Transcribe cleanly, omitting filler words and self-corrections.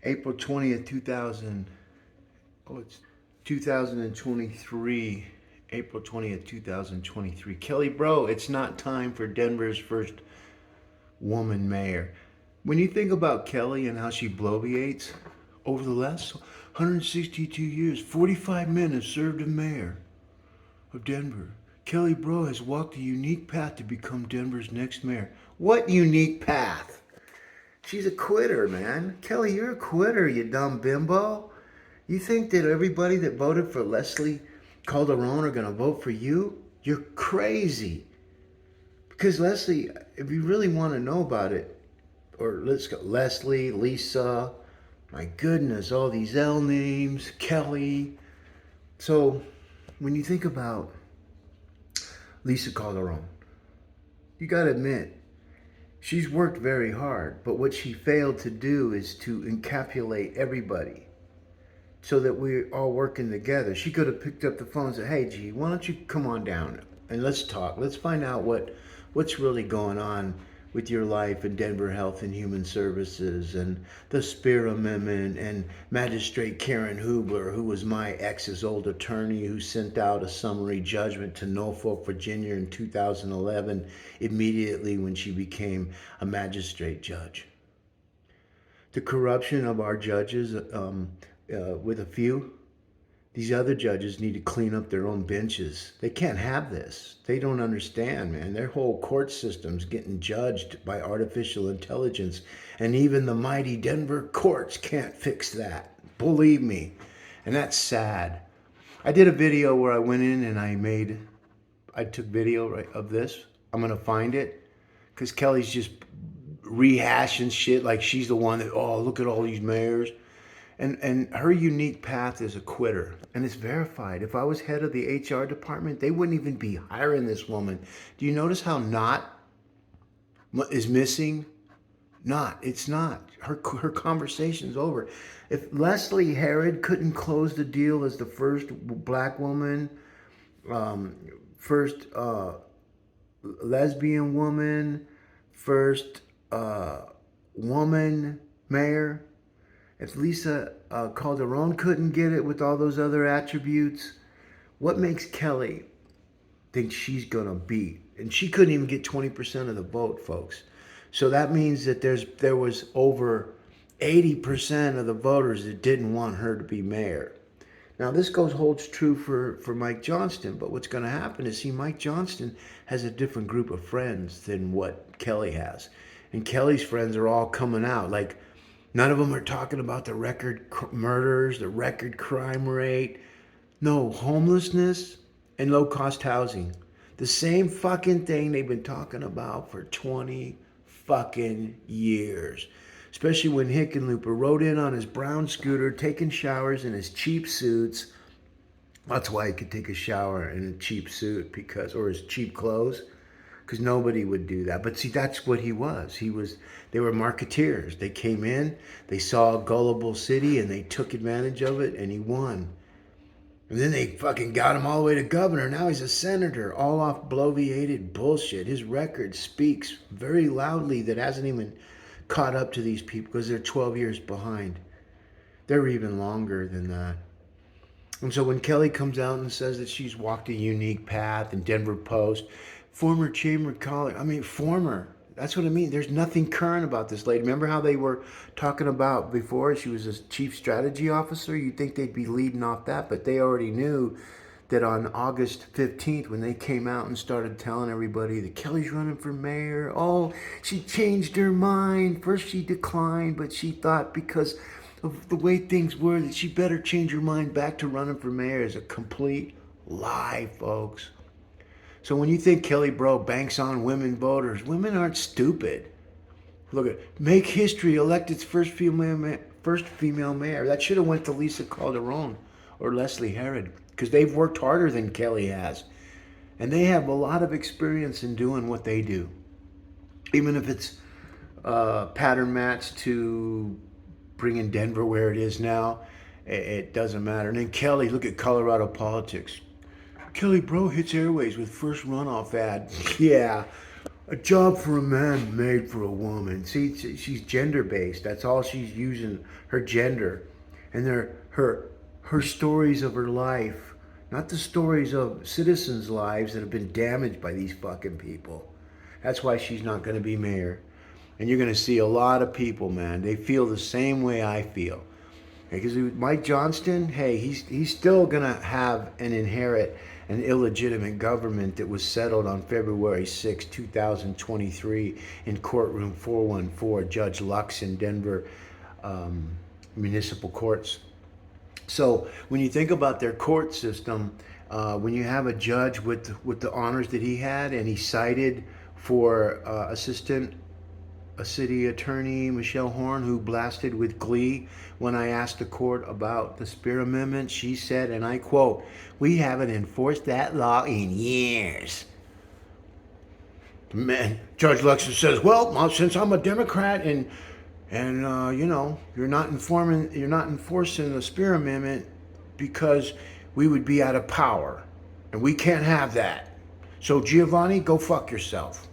April 20th, 2000. Oh, it's 2023. April 20th, 2023. Kelly Brough, it's not time for Denver's first woman mayor. When you think about Kelly and how she bloviates, over the last 162 years, 45 men have served as mayor of Denver. Kelly Brough has walked a unique path to become Denver's next mayor. What unique path? She's a quitter, man. Kelly, you're a quitter, you dumb bimbo. You think that everybody that voted for Leslie Calderon are going to vote for you? You're crazy. Because Leslie, if you really want to know about it, or let's go, Leslie, Lisa, my goodness, all these L names, Kelly. So when you think about Lisa Calderon, you got to admit, she's worked very hard, but what she failed to do is to encapsulate everybody so that we're all working together. She could have picked up the phone and said, "Hey, G, why don't you come on down and let's talk. Let's find out what's really going on with your life in Denver Health and Human Services and the Spear Amendment and Magistrate Karen Hubler, who was my ex's old attorney who sent out a summary judgment to Norfolk, Virginia in 2011, immediately when she became a magistrate judge. The corruption of our judges, with a few, these other judges need to clean up their own benches. They can't have this. They don't understand, man. Their whole court system's getting judged by artificial intelligence, and even the mighty Denver courts can't fix that. Believe me. And that's sad. I did a video where I went in and I took video of this. I'm going to find it because Kelly's just rehashing shit like she's the one that, oh, look at all these mayors. And her unique path is a quitter, and it's verified. If I was head of the HR department, they wouldn't even be hiring this woman. Do you notice how not is missing? Not. It's not. Her conversation's over. If Leslie Herod couldn't close the deal as the first black woman, first lesbian woman, first woman mayor, if Lisa Calderon couldn't get it with all those other attributes, what makes Kelly think she's going to beat? And she couldn't even get 20% of the vote, folks. So that means that there was over 80% of the voters that didn't want her to be mayor. Now, this holds true for Mike Johnston, but what's going to happen is, Mike Johnston has a different group of friends than what Kelly has. And Kelly's friends are all coming out. Like, none of them are talking about the record murders, the record crime rate. No, homelessness and low-cost housing. The same fucking thing they've been talking about for 20 fucking years. Especially when Hickenlooper rode in on his brown scooter, taking showers in his cheap suits. That's why he could take a shower in a cheap suit, or his cheap clothes. Because nobody would do that. But see, that's what he was. They were marketeers. They came in, they saw a gullible city, and they took advantage of it, and he won. And then they fucking got him all the way to governor. Now he's a senator, all off bloviated bullshit. His record speaks very loudly that hasn't even caught up to these people because they're 12 years behind. They're even longer than that. And so when Kelly comes out and says that she's walked a unique path in Denver Post, former chamber colleague, former, that's what I mean. There's nothing current about this lady. Remember how they were talking about before she was a chief strategy officer? You'd think they'd be leading off that, but they already knew that on August 15th, when they came out and started telling everybody that Kelly's running for mayor, oh, she changed her mind. First she declined, but she thought because of the way things were that she better change her mind back to running for mayor. Is a complete lie, folks. So when you think Kelly Brough banks on women voters, women aren't stupid. Look at make history, elect its first female mayor. That should have went to Lisa Calderon or Leslie Herod, because they've worked harder than Kelly has. And they have a lot of experience in doing what they do. Even if it's pattern match to bringing Denver where it is now, it doesn't matter. And then Kelly, look at Colorado politics. Kelly Brough hits airways with first runoff ad. Yeah. A job for a man made for a woman. See, she's gender based. That's all she's using, her gender, and her stories of her life, not the stories of citizens' lives that have been damaged by these fucking people. That's why she's not going to be mayor. And you're going to see a lot of people, man. They feel the same way I feel. Because Mike Johnston, hey, he's still gonna have and inherit an illegitimate government that was settled on February 6, 2023 in courtroom 414, Judge Lux in Denver municipal courts. So when you think about their court system, when you have a judge with the honors that he had, and he cited for assistant a city attorney, Michelle Horn, who blasted with glee when I asked the court about the Spear Amendment. She said, and I quote, "We haven't enforced that law in years." Man, Judge Lexus says, "Well, since I'm a Democrat and you know, you're not enforcing the Spear Amendment because we would be out of power, and we can't have that. So Giovanni, go fuck yourself."